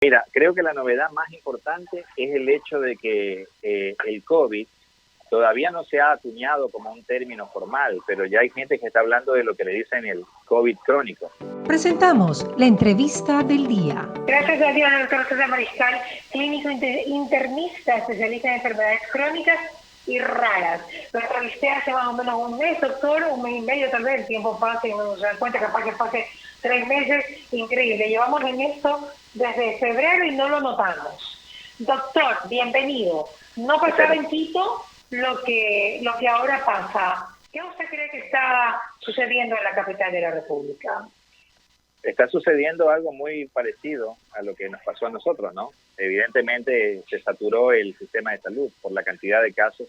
Mira, creo que la novedad más importante es el hecho de que el COVID todavía no se ha acuñado como un término formal, pero ya hay gente que está hablando de lo que le dicen el COVID crónico. Presentamos la entrevista del día. Gracias a Dios, el doctor César Mariscal, clínico internista, especialista en enfermedades crónicas y raras. Lo entrevisté hace más o menos un mes, doctor, un mes y medio tal vez, el tiempo pasa y uno se da cuenta, capaz que pase 3 meses, increíble. Llevamos en esto desde febrero y no lo notamos. Doctor, bienvenido. No pasaba en Quito lo que ahora pasa. ¿Qué usted cree que está sucediendo en la capital de la República? Está sucediendo algo muy parecido a lo que nos pasó a nosotros, ¿no? Evidentemente se saturó el sistema de salud por la cantidad de casos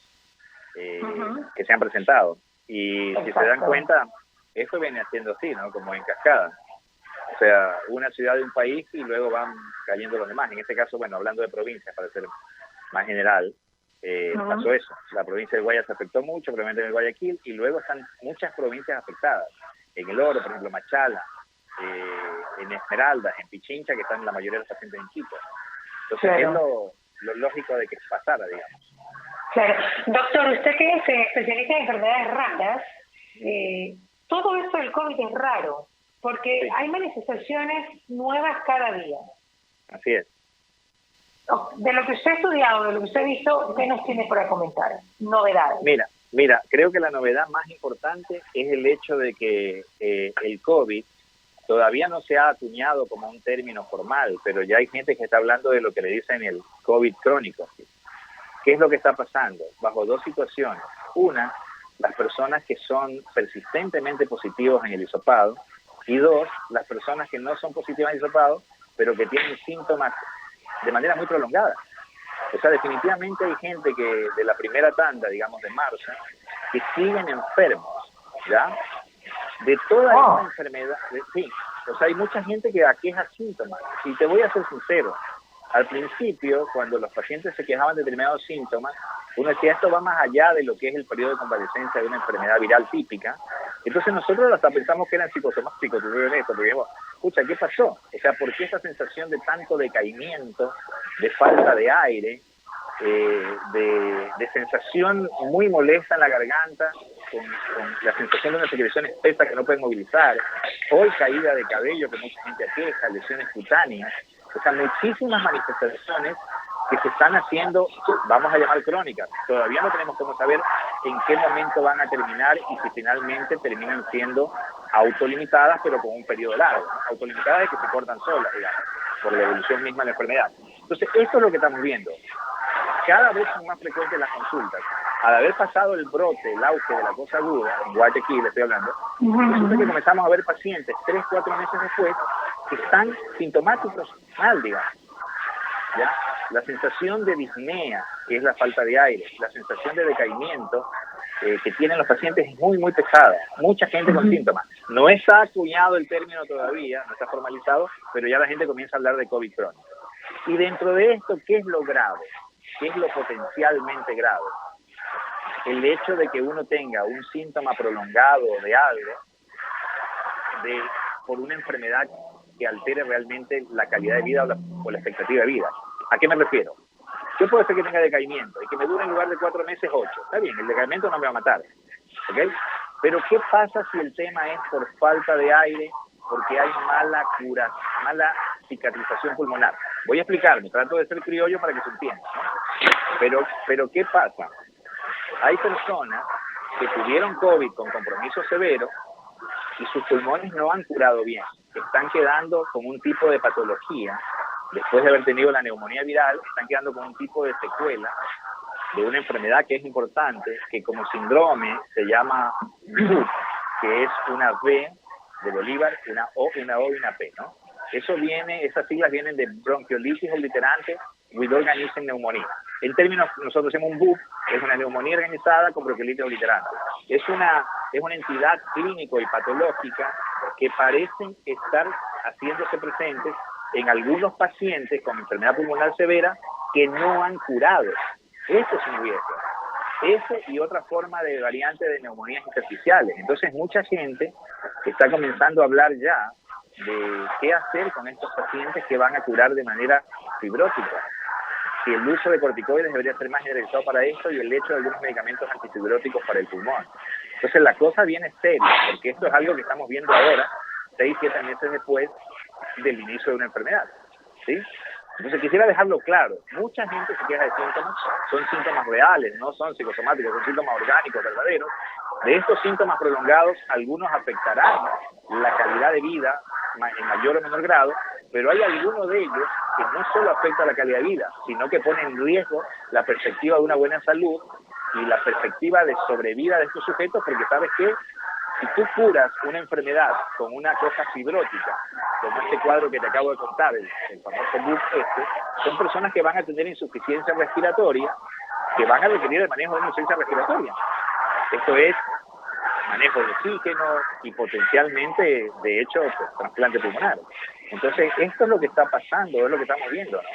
que se han presentado. Y si se dan cuenta, esto viene haciendo así, ¿no? Como en cascada. O sea, una ciudad de un país y luego van cayendo los demás. En este caso, bueno, hablando de provincias, para ser más general, pasó eso. La provincia de Guayas se afectó mucho, probablemente en el Guayaquil, y luego están muchas provincias afectadas. En El Oro, por ejemplo, Machala, en Esmeraldas, en Pichincha, que están la mayoría de los pacientes en Quito. Entonces, claro, es lo lógico de que pasara, digamos. Claro. Doctor, usted que es especialista en enfermedades raras, todo esto del COVID es raro, porque hay manifestaciones nuevas cada día. Así es. De lo que usted ha estudiado, de lo que usted ha visto, ¿qué nos tiene para comentar? Novedades. Mira, creo que la novedad más importante es el hecho de que el COVID todavía no se ha acuñado como un término formal, pero ya hay gente que está hablando de lo que le dicen el COVID crónico. ¿Qué es lo que está pasando? Bajo dos situaciones. Una, las personas que son persistentemente positivos en el hisopado, y dos, las personas que no son positivas en el hisopado, pero que tienen síntomas de manera muy prolongada. O sea, definitivamente hay gente que de la primera tanda, digamos de marzo, que siguen enfermos, ¿ya? De toda esa enfermedad, sí. O sea, hay mucha gente que aqueja síntomas. Y te voy a ser sincero, al principio, cuando los pacientes se quejaban de determinados síntomas, uno decía, esto va más allá de lo que es el periodo de convalecencia de una enfermedad viral típica. Entonces nosotros hasta pensamos que eran psicosomáticos, porque dijimos, escucha, ¿qué pasó? O sea, ¿por qué esa sensación de tanto decaimiento, de falta de aire, de sensación muy molesta en la garganta, con la sensación de una secreción espesa que no pueden movilizar, hoy caída de cabello que mucha gente aqueja, lesiones cutáneas, o sea, muchísimas manifestaciones que se están haciendo, vamos a llamar crónicas. Todavía no tenemos cómo saber en qué momento van a terminar y si finalmente terminan siendo autolimitadas, pero con un periodo largo, ¿no? Autolimitadas es que se cortan solas, digamos, por la evolución misma de la enfermedad. Entonces, esto es lo que estamos viendo. Cada vez son más frecuentes las consultas. Al haber pasado el brote, el auge de la cosa aguda, en Guayaquil estoy hablando, resulta que comenzamos a ver pacientes 3, 4 meses después que están sintomáticos mal, digamos. ¿Ya? La sensación de disnea, que es la falta de aire, la sensación de decaimiento que tienen los pacientes es muy, muy pesada. Mucha gente con síntomas. No está acuñado el término todavía, no está formalizado, pero ya la gente comienza a hablar de COVID crónico. Y dentro de esto, ¿qué es lo grave? ¿Qué es lo potencialmente grave? El hecho de que uno tenga un síntoma prolongado de algo, por una enfermedad que altere realmente la calidad de vida o la expectativa de vida. ¿A qué me refiero? Yo puedo ser que tenga decaimiento y que me dure en lugar de 4 meses 8. Está bien, el decaimiento no me va a matar, ¿ok? Pero ¿qué pasa si el tema es por falta de aire, porque hay mala cicatrización pulmonar? Voy a explicarme, trato de ser criollo para que se entienda, ¿no? Pero ¿qué pasa? Hay personas que tuvieron COVID con compromiso severo y sus pulmones no han curado bien. Están quedando con un tipo de patología, después de haber tenido la neumonía viral, están quedando con un tipo de secuela de una enfermedad que es importante, que como síndrome se llama BUP, que es una B de Bolívar, una O y una P, ¿no? Esas siglas vienen de bronquiolitis obliterante with organism pneumonia. En términos, nosotros hacemos un BUP, es una neumonía organizada con bronquiolitis obliterante. Es una entidad clínico y patológica que parecen estar haciéndose presentes en algunos pacientes con enfermedad pulmonar severa que no han curado. Eso es un riesgo. Ese y otra forma de variante de neumonías intersticiales. Entonces, mucha gente está comenzando a hablar ya de qué hacer con estos pacientes que van a curar de manera fibrótica. Si el uso de corticoides debería ser más generalizado para esto y el hecho de algunos medicamentos antifibróticos para el pulmón. Entonces la cosa viene seria, porque esto es algo que estamos viendo ahora, 6, 7 meses después del inicio de una enfermedad, ¿sí? Entonces quisiera dejarlo claro, mucha gente se queja de síntomas, son síntomas reales, no son psicosomáticos, son síntomas orgánicos, verdaderos. De estos síntomas prolongados, algunos afectarán la calidad de vida en mayor o menor grado, pero hay algunos de ellos que no solo afectan la calidad de vida, sino que ponen en riesgo la perspectiva de una buena salud y la perspectiva de sobrevida de estos sujetos, porque sabes que si tú curas una enfermedad con una cosa fibrótica, como este cuadro que te acabo de contar, el famoso BUP son personas que van a tener insuficiencia respiratoria, que van a requerir el manejo de una insuficiencia respiratoria. Esto es manejo de oxígeno y potencialmente, de hecho, pues, trasplante pulmonar. Entonces, esto es lo que está pasando, es lo que estamos viendo, ¿no?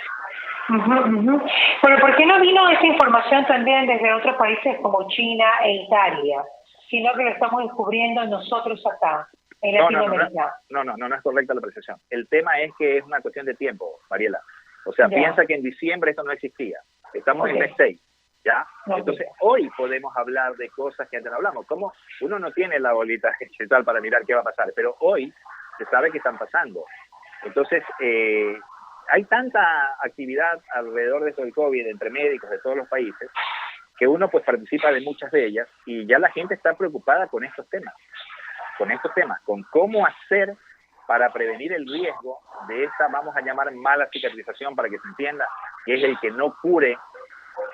Bueno, ¿por qué no vino esa información también desde otros países como China e Italia, sino que lo estamos descubriendo nosotros acá, en Latinoamérica? No es correcta la apreciación. El tema es que es una cuestión de tiempo, Mariela. O sea, piensa que en diciembre esto no existía. Estamos en mes 6. ¿Ya? Entonces, hoy podemos hablar de cosas que antes no hablamos. Como uno no tiene la bolita de cristal para mirar qué va a pasar, pero hoy se sabe que están pasando. Entonces, hay tanta actividad alrededor de esto del COVID entre médicos de todos los países que uno pues participa de muchas de ellas y ya la gente está preocupada con estos temas, con cómo hacer para prevenir el riesgo de esta, vamos a llamar mala cicatrización para que se entienda, que es el que no cure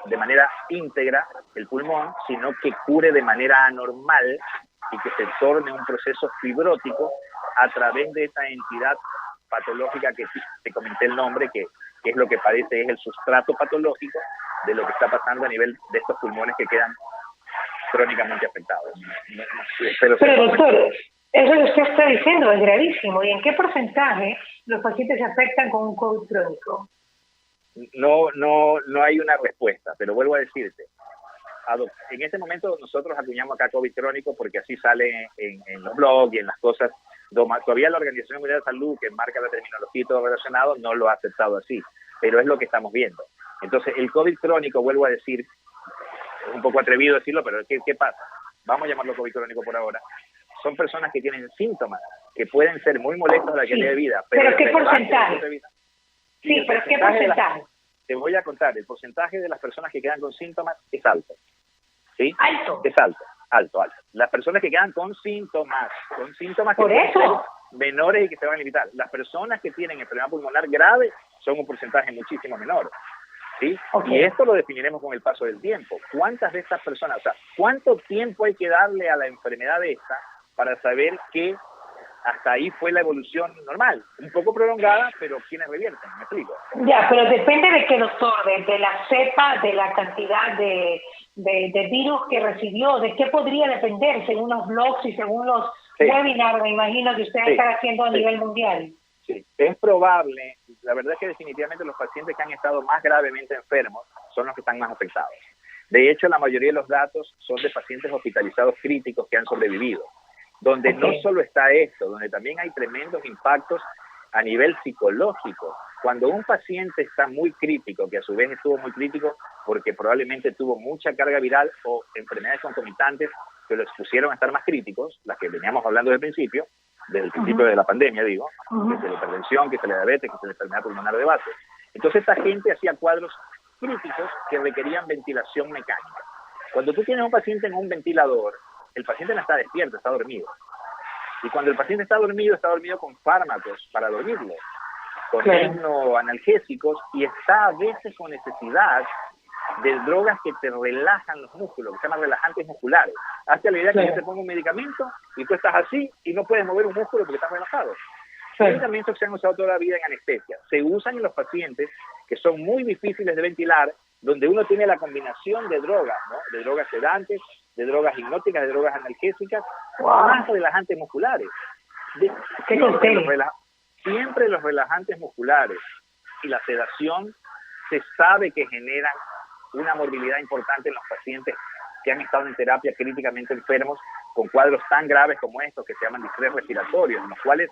de manera íntegra el pulmón, sino que cure de manera anormal y que se torne un proceso fibrótico a través de esta entidad patológica que te comenté el nombre, que es lo que parece es el sustrato patológico de lo que está pasando a nivel de estos pulmones que quedan crónicamente afectados. Pero doctor, eso que usted está diciendo es gravísimo. ¿Y en qué porcentaje los pacientes se afectan con un COVID crónico? No hay una respuesta, pero vuelvo a decirte, en este momento nosotros acuñamos acá COVID crónico porque así sale en los blogs y en las cosas. Todavía la Organización Mundial de Salud, que marca la terminología y todo relacionado, no lo ha aceptado así, pero es lo que estamos viendo. Entonces, el COVID crónico, vuelvo a decir, es un poco atrevido decirlo, pero ¿qué pasa? Vamos a llamarlo COVID crónico por ahora. Son personas que tienen síntomas que pueden ser muy molestos a la calidad de vida. ¿Pero qué porcentaje? Sí, pero ¿qué porcentaje? Te voy a contar, el porcentaje de las personas que quedan con síntomas es alto. ¿Sí? ¿Alto? Es alto. Las personas que quedan con síntomas que ¿por eso? pueden ser menores y que se van a limitar. Las personas que tienen enfermedad pulmonar grave son un porcentaje muchísimo menor. ¿Sí? Okay. Y esto lo definiremos con el paso del tiempo. ¿Cuántas de estas personas, o sea, cuánto tiempo hay que darle a la enfermedad esta para saber que hasta ahí fue la evolución normal? Un poco prolongada, pero ¿quiénes revierten? ¿Me explico? Ya, pero depende de qué, doctor, de la cepa, de la cantidad de virus que recibió, de qué podría depender según los blogs y según los webinars, me imagino que ustedes están haciendo a nivel mundial. Sí, es probable. La verdad es que definitivamente los pacientes que han estado más gravemente enfermos son los que están más afectados. De hecho, la mayoría de los datos son de pacientes hospitalizados críticos que han sobrevivido, donde no solo está esto, donde también hay tremendos impactos a nivel psicológico. Cuando un paciente está muy crítico, que a su vez estuvo muy crítico porque probablemente tuvo mucha carga viral o enfermedades concomitantes que lo expusieron a estar más críticos, las que veníamos hablando desde el principio de la pandemia, digo, que es la hipertensión, que es la diabetes, que es la enfermedad pulmonar de base. Entonces esta gente hacía cuadros críticos que requerían ventilación mecánica. Cuando tú tienes un paciente en un ventilador, el paciente no está despierto, está dormido. Y cuando el paciente está dormido con fármacos para dormirlo, con hipnoanalgésicos, y está a veces con necesidad de drogas que te relajan los músculos, que se llaman relajantes musculares. Hazte la idea que yo te pongo un medicamento y tú estás así y no puedes mover un músculo porque estás relajado. Medicamentos que se han usado toda la vida en anestesia. Se usan en los pacientes que son muy difíciles de ventilar, donde uno tiene la combinación de drogas, ¿no? De drogas sedantes, de drogas hipnóticas, de drogas analgésicas, más relajantes musculares. Siempre los relajantes musculares y la sedación se sabe que generan una morbilidad importante en los pacientes que han estado en terapia críticamente enfermos con cuadros tan graves como estos que se llaman distrés respiratorios, en los cuales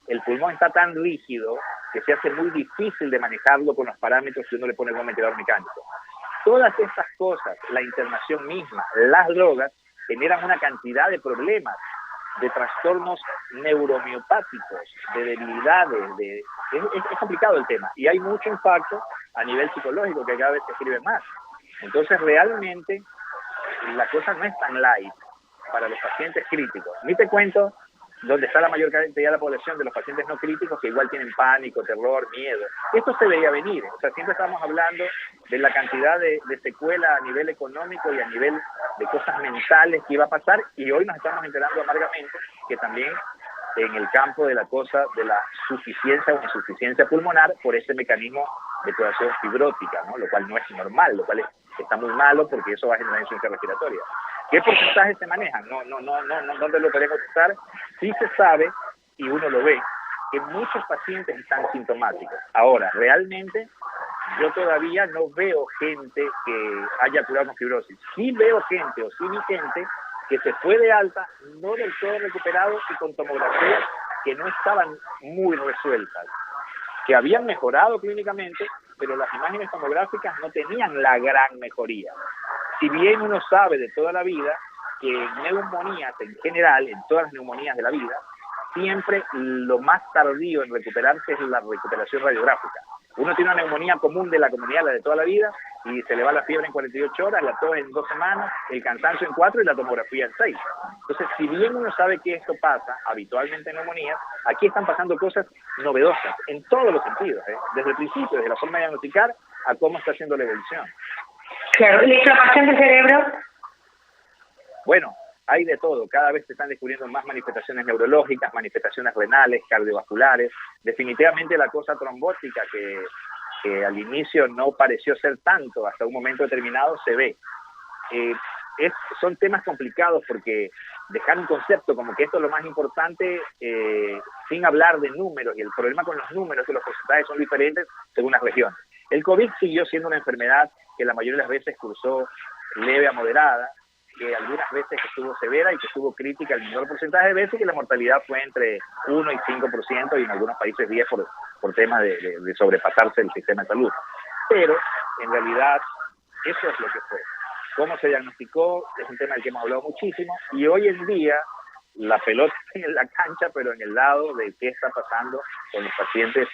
el pulmón está tan rígido que se hace muy difícil de manejarlo con los parámetros que uno le pone con un ventilador mecánico. Todas estas cosas, la internación misma, las drogas, generan una cantidad de problemas, de trastornos neuromiopáticos, de debilidades, es complicado el tema. Y hay mucho impacto a nivel psicológico que cada vez se escribe más. Entonces, realmente, la cosa no es tan light para los pacientes críticos. Ni te cuento donde está la mayor cantidad de la población de los pacientes no críticos que igual tienen pánico, terror, miedo. Esto se veía venir. O sea, siempre estamos hablando de la cantidad de secuela a nivel económico y a nivel de cosas mentales que iba a pasar, y hoy nos estamos enterando amargamente que también en el campo de la cosa de la suficiencia o insuficiencia pulmonar por ese mecanismo de coagulación fibrótica, ¿no? Lo cual no es normal, lo cual está muy malo porque eso va a generar insuficiencia respiratoria. ¿Qué porcentaje se manejan? No te lo podría contestar. Sí se sabe, y uno lo ve, que muchos pacientes están sintomáticos. Ahora, realmente, yo todavía no veo gente que haya curado con fibrosis. Sí veo gente, o sí vi gente, que se fue de alta, no del todo recuperado y con tomografías que no estaban muy resueltas, que habían mejorado clínicamente, pero las imágenes tomográficas no tenían la gran mejoría. Si bien uno sabe de toda la vida que en neumonías en general, en todas las neumonías de la vida, siempre lo más tardío en recuperarse es la recuperación radiográfica. Uno tiene una neumonía común de la comunidad, la de toda la vida, y se le va la fiebre en 48 horas, la tos en 2 semanas, el cansancio en 4 y la tomografía en 6. Entonces, si bien uno sabe que esto pasa habitualmente en neumonías, aquí están pasando cosas novedosas en todos los sentidos, desde el principio, desde la forma de diagnosticar a cómo está haciendo la evolución. Claro, ¿y la inflamación del cerebro? Bueno, hay de todo. Cada vez se están descubriendo más manifestaciones neurológicas, manifestaciones renales, cardiovasculares. Definitivamente la cosa trombótica, que al inicio no pareció ser tanto, hasta un momento determinado se ve. Son temas complicados porque dejar un concepto como que esto es lo más importante sin hablar de números, y el problema con los números es que los porcentajes son diferentes según las regiones. El COVID siguió siendo una enfermedad que la mayoría de las veces cursó leve a moderada, que algunas veces estuvo severa y que estuvo crítica el menor porcentaje de veces, y la mortalidad fue entre 1 y 5%, y en algunos países 10% por temas de sobrepasarse el sistema de salud. Pero, en realidad, eso es lo que fue. ¿Cómo se diagnosticó? Es un tema del que hemos hablado muchísimo, y hoy en día la pelota en la cancha, pero en el lado de qué está pasando con los pacientes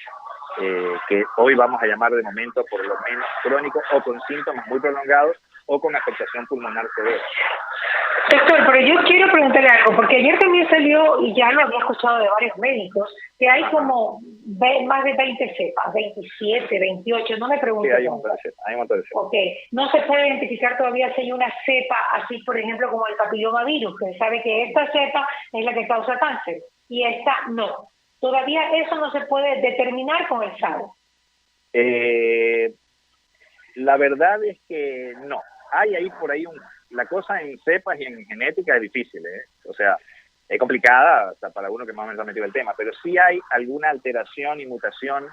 que hoy vamos a llamar de momento por lo menos crónicos, o con síntomas muy prolongados, o con afectación pulmonar severa. Doctor, pero yo quiero preguntarle algo, porque ayer también salió, y ya lo había escuchado de varios médicos, que hay como más de 20 cepas, 27, 28, no me pregunto. Sí, hay un montón de cepas. Ok, no se puede identificar todavía si hay una cepa así, por ejemplo, como el papillomavirus, que sabe que esta cepa es la que causa cáncer, y esta no. Todavía eso no se puede determinar con el SARS. La verdad es que no. Hay ahí por ahí la cosa en cepas y en genética es difícil, o sea, es complicada hasta para uno que más o menos ha metido el tema, pero sí hay alguna alteración y mutación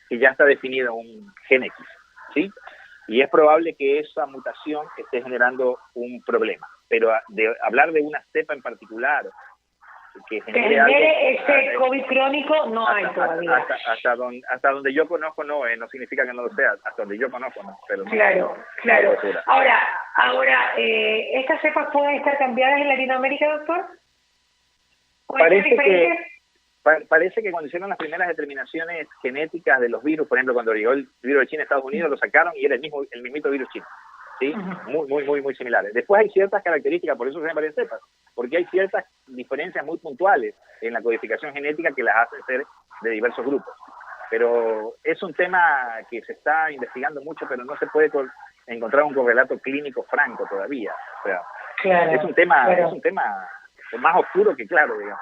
que ya está definida un gen X, ¿sí? Y es probable que esa mutación esté generando un problema, pero hablar de una cepa en particular que genere ese COVID crónico no hay todavía. Hasta donde yo conozco no significa que no lo sea, hasta donde yo conozco no. Pero claro. Ahora, ¿estas cepas pueden estar cambiadas en Latinoamérica, doctor? Parece que cuando hicieron las primeras determinaciones genéticas de los virus, por ejemplo, cuando llegó el virus de China a Estados Unidos, lo sacaron y era el mismito virus chino. ¿Sí? Muy similares. Después hay ciertas características, por eso se ven varias cepas, porque hay ciertas diferencias muy puntuales en la codificación genética que las hacen ser de diversos grupos. Pero es un tema que se está investigando mucho, pero no se puede encontrar un correlato clínico franco todavía. O sea, claro, es un tema más oscuro que claro, digamos.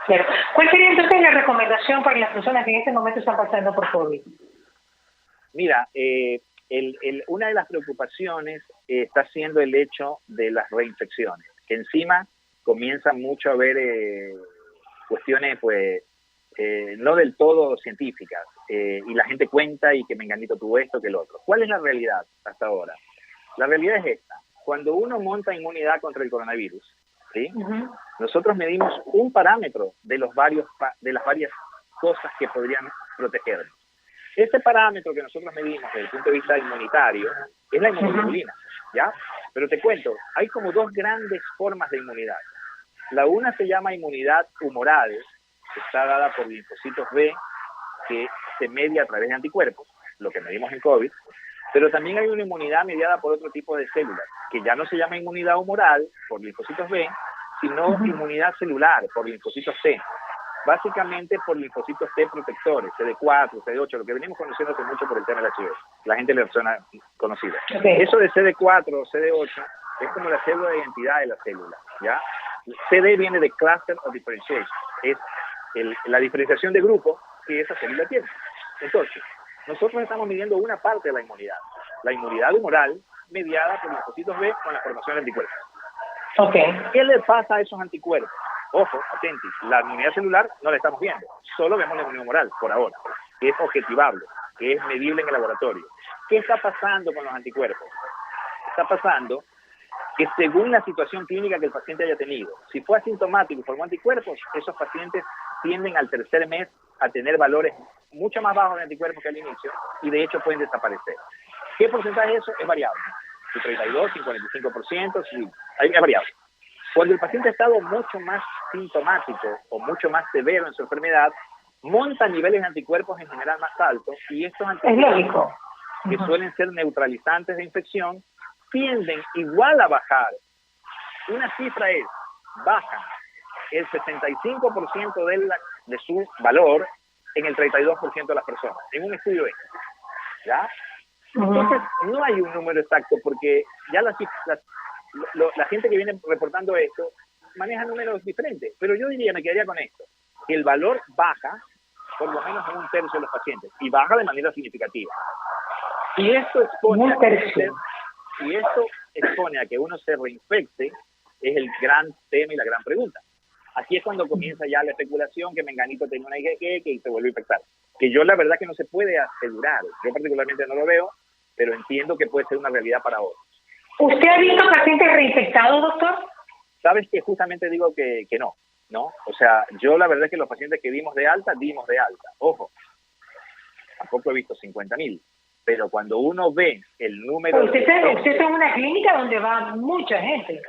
Claro. ¿Cuál sería entonces la recomendación para las personas que en este momento están pasando por COVID? Mira, una de las preocupaciones está siendo el hecho de las reinfecciones, que encima comienzan mucho a haber cuestiones pues no del todo científicas, y la gente cuenta y que menganito tuvo esto, que el otro. ¿Cuál es la realidad hasta ahora? La realidad es esta: cuando uno monta inmunidad contra el coronavirus, ¿sí? Nosotros medimos un parámetro de las varias cosas que podrían protegernos. Este parámetro que nosotros medimos desde el punto de vista inmunitario es la inmunoglobulina, ¿ya? Pero te cuento, hay como dos grandes formas de inmunidad. La una se llama inmunidad humoral, que está dada por linfocitos B, que se media a través de anticuerpos, lo que medimos en COVID, pero también hay una inmunidad mediada por otro tipo de células, que ya no se llama inmunidad humoral por linfocitos B, sino inmunidad celular por linfocitos T. Básicamente por linfocitos T protectores, CD4, CD8, lo que venimos conociendo hace mucho por el tema del HIV. La gente le suena conocido. Okay. Eso de CD4 o CD8 es como la célula de identidad de la célula, ¿ya? CD viene de Cluster of Differentiation, es la diferenciación de grupo que esa célula tiene. Entonces, nosotros estamos midiendo una parte de la inmunidad humoral mediada por linfocitos B con la formación de anticuerpos. Okay. ¿Qué le pasa a esos anticuerpos? Ojo, atentos, la inmunidad celular no la estamos viendo, solo vemos la inmunidad humoral por ahora, que es objetivable, que es medible en el laboratorio. ¿Qué está pasando con los anticuerpos? Está pasando que según la situación clínica que el paciente haya tenido, si fue asintomático y formó anticuerpos, esos pacientes tienden al tercer mes a tener valores mucho más bajos de anticuerpos que al inicio y de hecho pueden desaparecer. ¿Qué porcentaje de eso? Es variable. Si 32, si 45%, si es variable. Cuando el paciente ha estado mucho más sintomático o mucho más severo en su enfermedad, monta niveles de anticuerpos en general más altos y estos anticuerpos, que suelen ser neutralizantes de infección, tienden igual a bajar. Una cifra es, bajan el 65% de su valor en el 32% de las personas, en un estudio este, ¿ya? Entonces, no hay un número exacto porque ya la gente que viene reportando esto maneja números diferentes, pero yo diría, me quedaría con esto, que el valor baja por lo menos en un tercio de los pacientes y baja de manera significativa. Y esto expone a que uno se reinfecte, es el gran tema y la gran pregunta. Aquí es cuando comienza ya la especulación que menganito tenía una IgG que se vuelve a infectar. Que yo la verdad que no se puede asegurar. Yo particularmente no lo veo, pero entiendo que puede ser una realidad para otros. ¿Usted ha visto pacientes reinfectados, doctor? Sabes que justamente digo que no, ¿no? O sea, yo la verdad es que los pacientes que dimos de alta. Ojo, tampoco he visto 50.000. Pero cuando uno ve el número... Usted está en una clínica donde va mucha gente.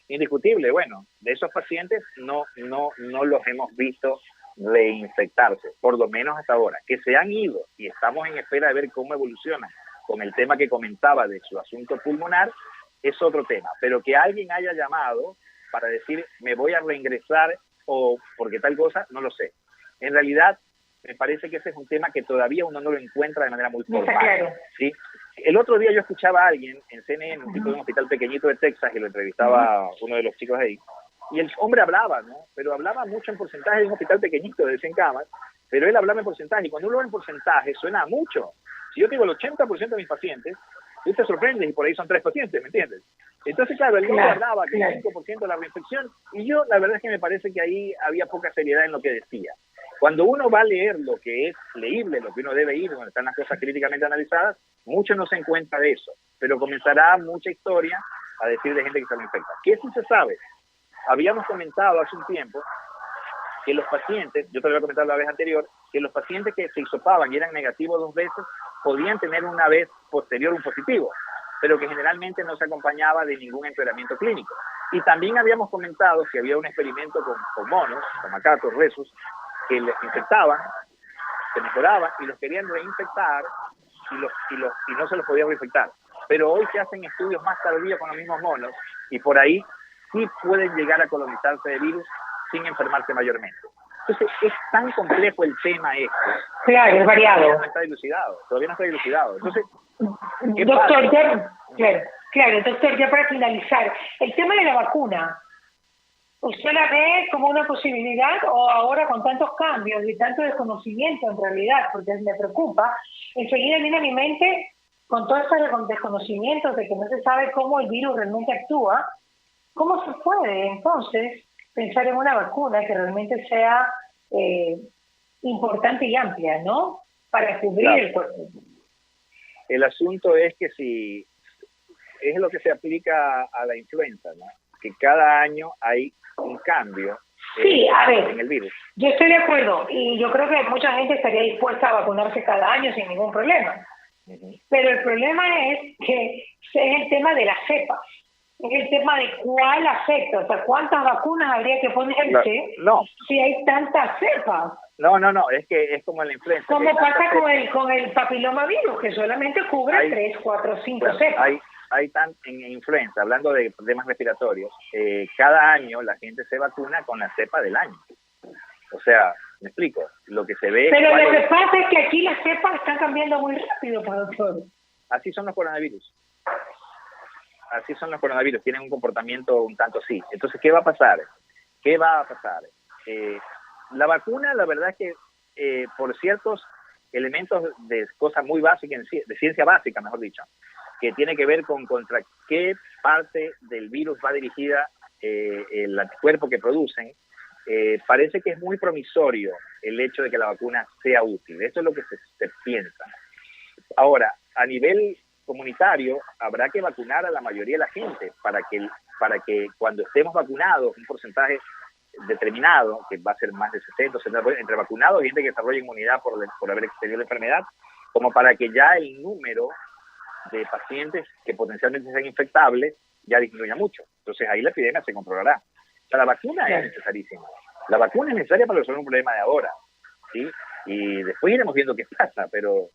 Indiscutible, bueno, de esos pacientes no los hemos visto reinfectarse, por lo menos hasta ahora. Que se han ido y estamos en espera de ver cómo evolucionan con el tema que comentaba de su asunto pulmonar, es otro tema. Pero que alguien haya llamado para decir, me voy a reingresar o porque tal cosa, no lo sé. En realidad, me parece que ese es un tema que todavía uno no lo encuentra de manera muy formal. Claro. ¿Sí? El otro día yo escuchaba a alguien en CNN, un tipo de un hospital pequeñito de Texas, y lo entrevistaba uno de los chicos de ahí, y el hombre hablaba, ¿no? Pero hablaba mucho en porcentaje de un hospital pequeñito de 100 camas, pero él hablaba en porcentaje, y cuando uno habla en porcentaje suena mucho. Si yo tengo el 80% de mis pacientes, tú te sorprendes y por ahí son 3 pacientes, ¿me entiendes? Entonces, claro, el hombre hablaba que el 5% de la reinfección, y yo la verdad es que me parece que ahí había poca seriedad en lo que decía. Cuando uno va a leer lo que es leíble, lo que uno debe ir, donde están las cosas críticamente analizadas, mucho no se encuentra de eso, pero comenzará mucha historia a decir de gente que se lo infecta. ¿Qué sí se sabe? Habíamos comentado hace un tiempo que los pacientes, yo te lo había comentado la vez anterior, que los pacientes que se hisopaban y eran negativos 2 veces, podían tener una vez posterior un positivo, pero que generalmente no se acompañaba de ningún empeoramiento clínico. Y también habíamos comentado que había un experimento con monos, con macacos, rezos, que les infectaban, se mejoraban y los querían reinfectar y no se los podían reinfectar. Pero hoy se hacen estudios más tardíos con los mismos monos y por ahí sí pueden llegar a colonizarse de virus sin enfermarse mayormente. Entonces es tan complejo el tema este. Claro, es variado. Todavía no está dilucidado. Entonces, doctor, doctor, ya para finalizar, el tema de la vacuna, ¿usted la ve como una posibilidad o ahora con tantos cambios y tanto desconocimiento en realidad, porque me preocupa, enseguida viene a mi mente con todo este desconocimiento de que no se sabe cómo el virus realmente actúa, ¿cómo se puede entonces pensar en una vacuna que realmente sea importante y amplia, ¿no? Para cubrir el cuerpo. El asunto es que si es lo que se aplica a la influenza, ¿no? Que cada año hay un cambio Sí, a ver, en el virus. yo estoy de acuerdo y yo creo que mucha gente estaría dispuesta a vacunarse cada año sin ningún problema. Pero el problema es que es el tema de las cepas, es el tema de cuál afecta, o sea, cuántas vacunas habría que ponerse si hay tantas cepas. No, es que es como la influenza. Como pasa con el papilomavirus, que solamente cubre 3, 4, 5 cepas. Hay en influenza, hablando de problemas respiratorios, cada año la gente se vacuna con la cepa del año. O sea, me explico, lo que se ve... Pero lo que pasa es que aquí las cepas están cambiando muy rápido, doctor. Así son los coronavirus. Tienen un comportamiento un tanto así. Entonces, ¿qué va a pasar? La vacuna, la verdad es que por ciertos elementos de cosas muy básicas, de ciencia básica, mejor dicho, que tiene que ver con contra qué parte del virus va dirigida el anticuerpo que producen, parece que es muy promisorio el hecho de que la vacuna sea útil. Esto es lo que se piensa. Ahora, a nivel comunitario, habrá que vacunar a la mayoría de la gente para que cuando estemos vacunados, un porcentaje determinado, que va a ser más de 60, 70%, entre vacunados y gente que desarrolla inmunidad por haber tenido la enfermedad, como para que ya el número de pacientes que potencialmente sean infectables ya disminuya mucho. Entonces ahí la epidemia se controlará. O sea, la vacuna es necesarísima. La vacuna es necesaria para resolver un problema de ahora, ¿sí? Y después iremos viendo qué pasa, pero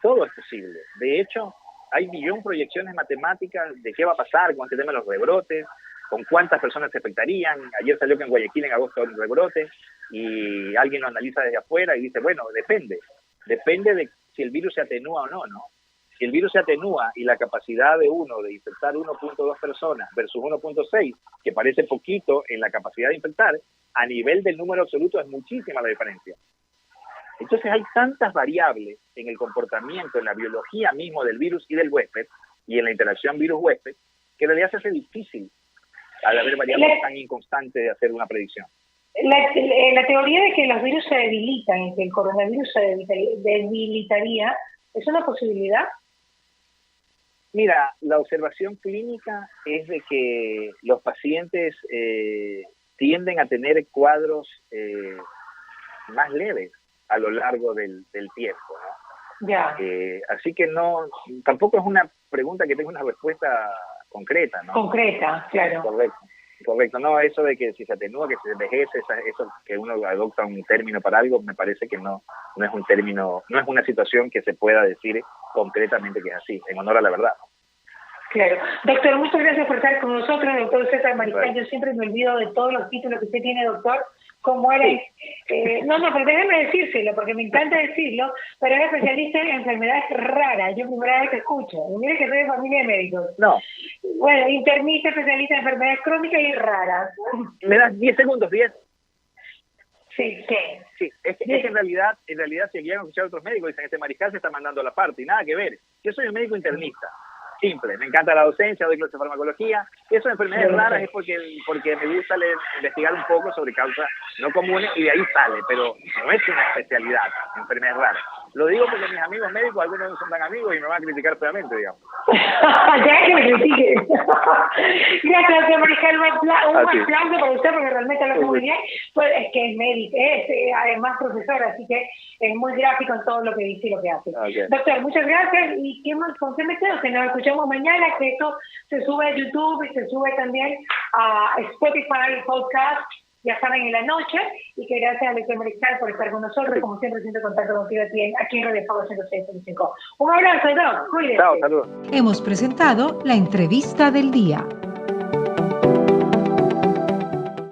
todo es posible. De hecho, hay proyecciones matemáticas de qué va a pasar con este tema de los rebrotes, con cuántas personas se afectarían. Ayer salió que en Guayaquil en agosto hay un rebrote y alguien lo analiza desde afuera y dice, bueno, depende de si el virus se atenúa o no. Si el virus se atenúa y la capacidad de infectar 1.2 personas versus 1.6, que parece poquito en la capacidad de infectar, a nivel del número absoluto es muchísima la diferencia. Entonces hay tantas variables en el comportamiento, en la biología mismo del virus y del huésped, y en la interacción virus-huésped, que en realidad se hace difícil al haber variables tan inconstantes de hacer una predicción. La teoría de que los virus se debilitan y que el coronavirus se debilitaría, ¿es una posibilidad? Mira, la observación clínica es de que los pacientes tienden a tener cuadros más leves a lo largo del tiempo, ¿no? Ya. Así que tampoco es una pregunta que tenga una respuesta concreta, ¿no? Concreta, claro. Correcto. No, eso de que si se atenúa, que se envejece, eso que uno adopta un término para algo, me parece que no es un término, no es una situación que se pueda decir concretamente que es así, en honor a la verdad. Claro. Doctor, muchas gracias por estar con nosotros, doctor César Mariscal. Yo siempre me olvido de todos los títulos que usted tiene, doctor, como era... pero déjeme decírselo, porque me encanta decirlo, pero es especialista en enfermedades raras. Yo primera vez que escucho. Y mire que soy de familia de médicos. No. Bueno, internista, especialista en enfermedades crónicas y raras. ¿Me das 10 segundos, 10? Sí, ¿qué? Sí, es que en realidad, si llegan a escuchar otros médicos, dicen, este Mariscal se está mandando a la parte, y nada que ver. Yo soy un médico internista. Simple, me encanta la docencia, doy clases de farmacología. Eso de enfermedades raras es porque me gusta investigar un poco sobre causas no comunes y de ahí sale, pero no es una especialidad, enfermedades raras. Lo digo porque mis amigos médicos, algunos no son tan amigos y me van a criticar feamente, digamos. Ya que me critiquen. Gracias, doctor Mariscal. Un aplauso para usted porque realmente lo hace muy bien. Pues es que es médico, es además profesor, así que es muy gráfico en todo lo que dice y lo que hace. Okay. Doctor, muchas gracias. ¿Y qué más? ¿Con qué me quedo? Que nos escuchamos mañana, que esto se sube a YouTube y se sube también a Spotify Podcast, ya saben, en la noche, y que gracias a doctor Mariscal por estar con nosotros, como siempre siento contacto contigo aquí en Radio Fuego 106.5. Un abrazo, Doc, cuídese. Chao, saludos. Hemos presentado la entrevista del día.